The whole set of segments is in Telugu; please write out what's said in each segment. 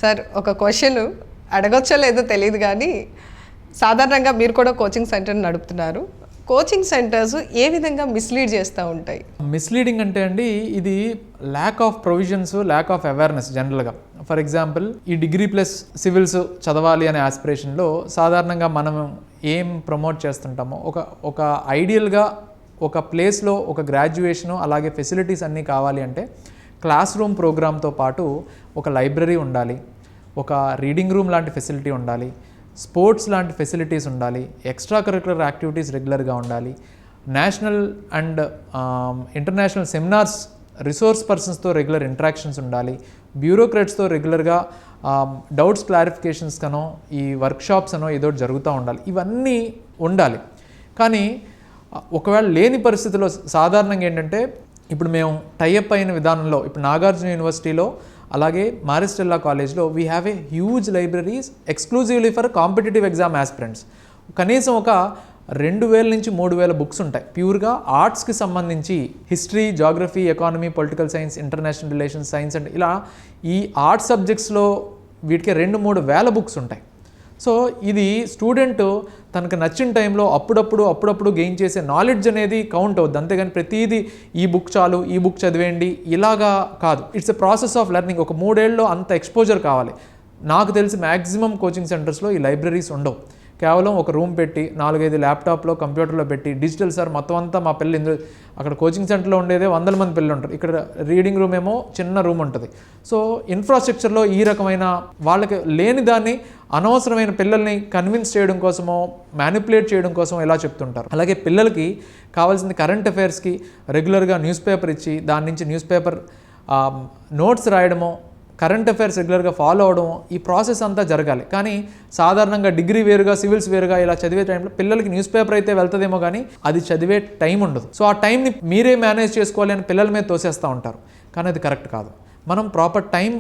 సార్ ఒక క్వశ్చన్ అడగొచ్చో లేదో తెలియదు కానీ సాధారణంగా మీరు కూడా కోచింగ్ సెంటర్ నడుపుతున్నారు. కోచింగ్ సెంటర్స్ ఏ విధంగా మిస్లీడ్ చేస్తూ ఉంటాయి? మిస్లీడింగ్ అంటే అండి, ఇది lack of provisions, lack of awareness జనరల్గా. ఫర్ ఎగ్జాంపుల్, ఈ డిగ్రీ ప్లస్ సివిల్స్ చదవాలి అనే ఆస్పిరేషన్లో సాధారణంగా మనం ఏం ప్రమోట్ చేస్తుంటామో, ఒక ఐడియల్గా ఒక ప్లేస్లో ఒక గ్రాడ్యుయేషను అలాగే ఫెసిలిటీస్ అన్నీ కావాలి అంటే క్లాస్ రూమ్ ప్రోగ్రామ్తో పాటు ఒక లైబ్రరీ ఉండాలి, ఒక రీడింగ్ రూమ్ లాంటి ఫెసిలిటీ ఉండాలి, స్పోర్ట్స్ లాంటి ఫెసిలిటీస్ ఉండాలి, ఎక్స్ట్రా కరిక్యులర్ యాక్టివిటీస్ రెగ్యులర్గా ఉండాలి, national and international seminars resource పర్సన్స్తో రెగ్యులర్ ఇంటరాక్షన్స్ ఉండాలి, బ్యూరోక్రాట్స్తో రెగ్యులర్గా డౌట్స్ క్లారిఫికేషన్స్ కనో ఈ వర్క్షాప్స్ అనో ఏదో జరుగుతూ ఉండాలి. ఇవన్నీ ఉండాలి. కానీ ఒకవేళ లేని పరిస్థితిలో సాధారణంగా ఏంటంటే, ఇప్పుడు మేము టైఅప్ అయిన విధానంలో ఇప్పుడు నాగార్జున యూనివర్సిటీలో అలాగే మారిస్టెల్లా కాలేజ్లో we have a huge libraries exclusively for competitive exam aspirants. కనీసం ఒక 2000 నుంచి 3000 బుక్స్ ఉంటాయి ప్యూర్గా ఆర్ట్స్కి సంబంధించి. History, geography, economy, political science, international relations, science and ఇలా ఈ ఆర్ట్స్ సబ్జెక్ట్స్లో వీటికి 2-3 వేల బుక్స్ ఉంటాయి. సో ఇది స్టూడెంట్ తనకు నచ్చిన టైంలో అప్పుడప్పుడు గెయిన్ చేసే నాలెడ్జ్ అనేది కౌంట్ అవుద్ది. అంతేగాని ప్రతిదీ ఈ బుక్ చాలు, ఈ బుక్ చదివేయండి ఇలాగా కాదు. It's a process of learning. ఒక 3 ఏళ్ళలో అంత ఎక్స్పోజర్ కావాలి. నాకు తెలిసి మ్యాక్సిమం కోచింగ్ సెంటర్స్లో ఈ లైబ్రరీస్ ఉండవు. కేవలం ఒక రూమ్ పెట్టి 4-5 ల్యాప్టాప్లో కంప్యూటర్లో పెట్టి డిజిటల్ సార్ మొత్తం అంతా మా పిల్లలు ఇందులో, అక్కడ కోచింగ్ సెంటర్లో ఉండేదే 100 మంది పిల్లలు ఉంటారు. ఇక్కడ రీడింగ్ రూమ్ ఏమో చిన్న రూమ్ ఉంటుంది. సో ఇన్ఫ్రాస్ట్రక్చర్లో ఈ రకమైన వాళ్ళకి లేని దాన్ని అనవసరమైన పిల్లల్ని కన్విన్స్ చేయడం కోసమో మ్యానిపులేట్ చేయడం కోసం ఇలా చెప్తుంటారు. అలాగే పిల్లలకి కావాల్సింది కరెంట్ అఫైర్స్కి రెగ్యులర్గా న్యూస్ పేపర్ ఇచ్చి దాని నుంచి న్యూస్ పేపర్ నోట్స్ రాయడమో, కరెంట్ అఫైర్స్ రెగ్యులర్గా ఫాలో అవడం, ఈ ప్రాసెస్ అంతా జరగాలి. కానీ సాధారణంగా డిగ్రీ వేరుగా, సివిల్స్ వేరుగా ఇలా చదివే టైంలో పిల్లలకి న్యూస్ పేపర్ అయితే వెళ్తుందేమో కానీ అది చదివే టైం ఉండదు. సో ఆ టైంని మీరే మేనేజ్ చేసుకోవాలి అని పిల్లల మీద తోసేస్తూ ఉంటారు. కానీ అది కరెక్ట్ కాదు. మనం ప్రాపర్ టైం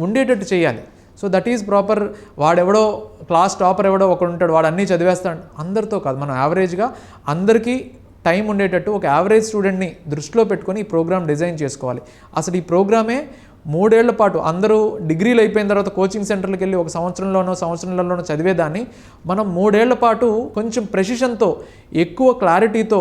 ఉండేటట్టు చేయాలి. So that is proper. వాడెవడో క్లాస్ టాపర్ ఎవడో ఒకడు ఉంటాడు, వాడు అన్నీ చదివేస్తాడు, అందరితో కాదు. మనం యావరేజ్గా అందరికీ టైం ఉండేటట్టు ఒక యావరేజ్ స్టూడెంట్ని దృష్టిలో పెట్టుకొని ఈ ప్రోగ్రామ్ డిజైన్ చేసుకోవాలి. అసలు ఈ ప్రోగ్రామే 3 ఏళ్ల పాటు అందరూ డిగ్రీలు అయిపోయిన తర్వాత కోచింగ్ సెంటర్లకు వెళ్ళి ఒక సంవత్సరంలోనో చదివేదాన్ని మనం 3 ఏళ్ల పాటు కొంచెం ప్రెసిషన్తో, ఎక్కువ క్లారిటీతో,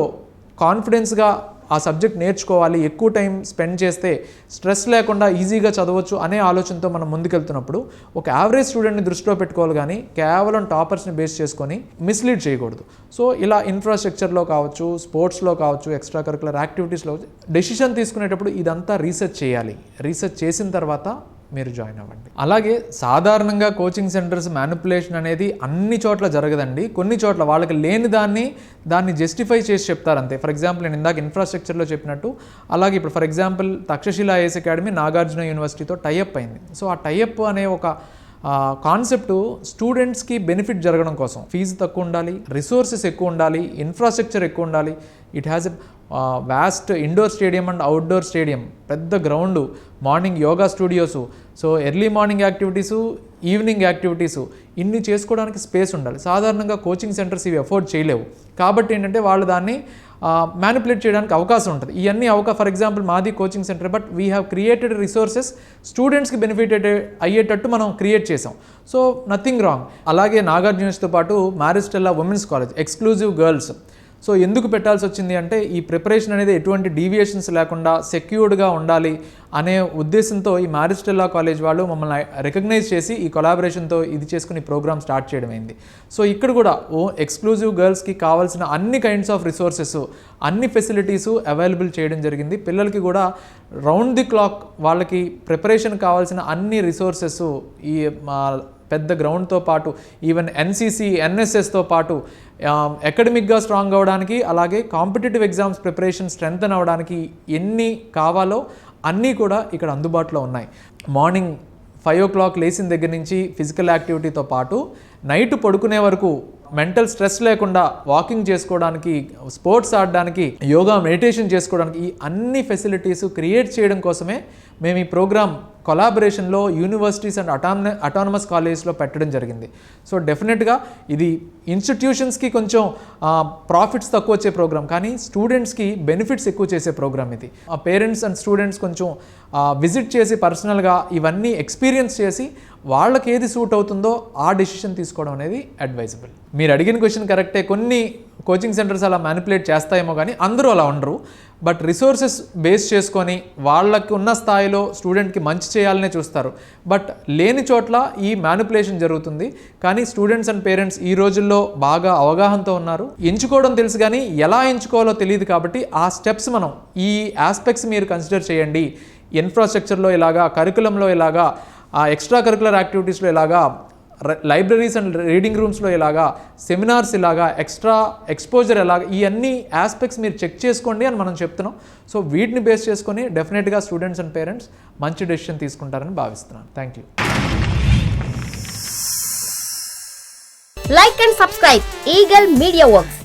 కాన్ఫిడెన్స్గా ఆ సబ్జెక్ట్ నేర్చుకోవాలి. ఎక్కువ టైం స్పెండ్ చేస్తే స్ట్రెస్ లేకుండా ఈజీగా చదవచ్చు అనే ఆలోచనతో మనం ముందుకెళ్తున్నప్పుడు ఒక యావరేజ్ స్టూడెంట్ని దృష్టిలో పెట్టుకోవాలి. కానీ కేవలం టాపర్స్ని బేస్ చేసుకొని మిస్లీడ్ చేయకూడదు. సో ఇలా ఇన్ఫ్రాస్ట్రక్చర్లో కావచ్చు, స్పోర్ట్స్లో కావచ్చు, ఎక్స్ట్రా కరికులర్ యాక్టివిటీస్లో డెసిషన్ తీసుకునేటప్పుడు ఇదంతా రీసెర్చ్ చేయాలి. రీసెర్చ్ చేసిన తర్వాత మీరు జాయిన్ అవ్వండి. అలాగే సాధారణంగా కోచింగ్ సెంటర్స్ మ్యానిపులేషన్ అనేది అన్ని చోట్ల జరగదండి. కొన్ని చోట్ల వాళ్ళకి లేని దాన్ని జస్టిఫై చేసి చెప్తారంతే. ఫర్ ఎగ్జాంపుల్, నేను ఇందాక ఇన్ఫ్రాస్ట్రక్చర్లో చెప్పినట్టు, అలాగే ఇప్పుడు for example Takshashila IAS academy Nagarjuna యూనివర్సిటీతో టైఅప్ అయింది. సో ఆ టైఅప్ అనే ఒక కాన్సెప్ట్ స్టూడెంట్స్కి బెనిఫిట్ జరగడం కోసం ఫీజు తక్కువ ఉండాలి, రిసోర్సెస్ ఎక్కువ ఉండాలి, ఇన్ఫ్రాస్ట్రక్చర్ ఎక్కువ ఉండాలి. It has a vast indoor stadium and outdoor stadium, పెద్ద ground, morning yoga studios, so early morning activities, evening activities, ఇన్ని చేసుకోవడానికి స్పేస్ ఉండాలి. సాధారణంగా కోచింగ్ సెంటర్స్ ఇవి అఫోర్డ్ చేయలేవు. కాబట్టి ఏంటంటే వాళ్ళు దాన్ని మ్యానిపులేట్ చేయడానికి అవకాశం ఉంటుంది. ఇవన్నీ ఫర్ ఎగ్జాంపుల్ మాది coaching centre, but we have created resources స్టూడెంట్స్కి బెనిఫిట్ అయ్యేటట్టు మనం క్రియేట్ చేసాం. So nothing wrong. అలాగే నాగార్జున యూనివర్సిటీతో పాటు మారిస్టెల్లా women's college exclusive girls. So ఎందుకు పెట్టాల్సి వచ్చింది అంటే, ఈ ప్రిపరేషన్ అనేది ఎటువంటి డీవియేషన్స్ లేకుండా సెక్యూర్డ్గా ఉండాలి అనే ఉద్దేశంతో ఈ మారిస్టెల్లా కాలేజ్ వాళ్ళు మమ్మల్ని రికగ్నైజ్ చేసి ఈ కొలాబరేషన్తో ఇది చేసుకుని ప్రోగ్రామ్ స్టార్ట్ చేయడం అయింది. సో ఇక్కడ కూడా ఎక్స్క్లూజివ్ గర్ల్స్కి కావాల్సిన అన్ని కైండ్స్ ఆఫ్ రిసోర్సెస్, అన్ని ఫెసిలిటీసు అవైలబుల్ చేయడం జరిగింది. పిల్లలకి కూడా రౌండ్ ది క్లాక్ వాళ్ళకి ప్రిపరేషన్ కావాల్సిన అన్ని రిసోర్సెస్ ఈ పెద్ద గ్రౌండ్తో పాటు, ఈవెన్ ఎన్సీసీ, ఎన్ఎస్ఎస్తో పాటు అకాడమిక్గా స్ట్రాంగ్ అవ్వడానికి, అలాగే కాంపిటేటివ్ ఎగ్జామ్స్ ప్రిపరేషన్ స్ట్రెంగ్తన్ అవ్వడానికి ఎన్ని కావాలో అన్నీ కూడా ఇక్కడ అందుబాటులో ఉన్నాయి. మార్నింగ్ 5 o'clock లేచిన దగ్గర నుంచి ఫిజికల్ యాక్టివిటీతో పాటు నైట్ పడుకునే వరకు మెంటల్ స్ట్రెస్ లేకుండా వాకింగ్ చేసుకోవడానికి, స్పోర్ట్స్ ఆడడానికి, యోగా, మెడిటేషన్ చేసుకోవడానికి ఈ అన్ని ఫెసిలిటీస్ క్రియేట్ చేయడం కోసమే మేము ఈ ప్రోగ్రామ్ కొలాబరేషన్లో యూనివర్సిటీస్ అండ్ అటానమస్ కాలేజెస్లో పెట్టడం జరిగింది. సో డెఫినెట్గా ఇది ఇన్స్టిట్యూషన్స్కి కొంచెం ప్రాఫిట్స్ తక్కువ వచ్చే ప్రోగ్రామ్, కానీ స్టూడెంట్స్కి బెనిఫిట్స్ ఎక్కువ చేసే ప్రోగ్రామ్ ఇది. పేరెంట్స్ అండ్ స్టూడెంట్స్ కొంచెం విజిట్ చేసి పర్సనల్గా ఇవన్నీ ఎక్స్పీరియన్స్ చేసి వాళ్ళకి ఏది సూట్ అవుతుందో ఆ డెసిషన్ తీసుకోవడం అనేది అడ్వైజబుల్. మీరు అడిగిన క్వశ్చన్ కరెక్టే, కొన్ని కోచింగ్ సెంటర్స్ అలా మ్యానిపులేట్ చేస్తాయేమో కానీ అందరూ అలా ఉండరు. బట్ రిసోర్సెస్ బేస్ చేసుకొని వాళ్ళకి ఉన్న స్థాయిలో స్టూడెంట్కి మంచి చేయాలనే చూస్తారు. బట్ లేని చోట్ల ఈ మ్యానిపులేషన్ జరుగుతుంది. కానీ స్టూడెంట్స్ అండ్ పేరెంట్స్ ఈ రోజుల్లో బాగా అవగాహనతో ఉన్నారు. ఎంచుకోవడం తెలుసు కానీ ఎలా ఎంచుకోవాలో తెలియదు. కాబట్టి ఆ స్టెప్స్ మనం ఈ ఆస్పెక్ట్స్ మీరు కన్సిడర్ చేయండి. ఇన్ఫ్రాస్ట్రక్చర్లో ఇలాగా, కరికులంలో ఇలాగా, ఆ ఎక్స్ట్రా కరికులర్ యాక్టివిటీస్లో ఇలాగా, లైబ్రరీస్ అండ్ రీడింగ్ రూమ్స్లో ఇలాగా, సెమినార్స్ ఇలాగా, ఎక్స్ట్రా ఎక్స్పోజర్ ఎలాగా, ఈ అన్ని ఆస్పెక్ట్స్ మీరు చెక్ చేసుకోండి అని మనం చెప్తున్నాం. సో వీటిని బేస్ చేసుకొని డెఫినెట్గా స్టూడెంట్స్ అండ్ పేరెంట్స్ మంచి డెసిషన్ తీసుకుంటారని భావిస్తున్నాను. Thank you. Like and subscribe Eagle Media Works.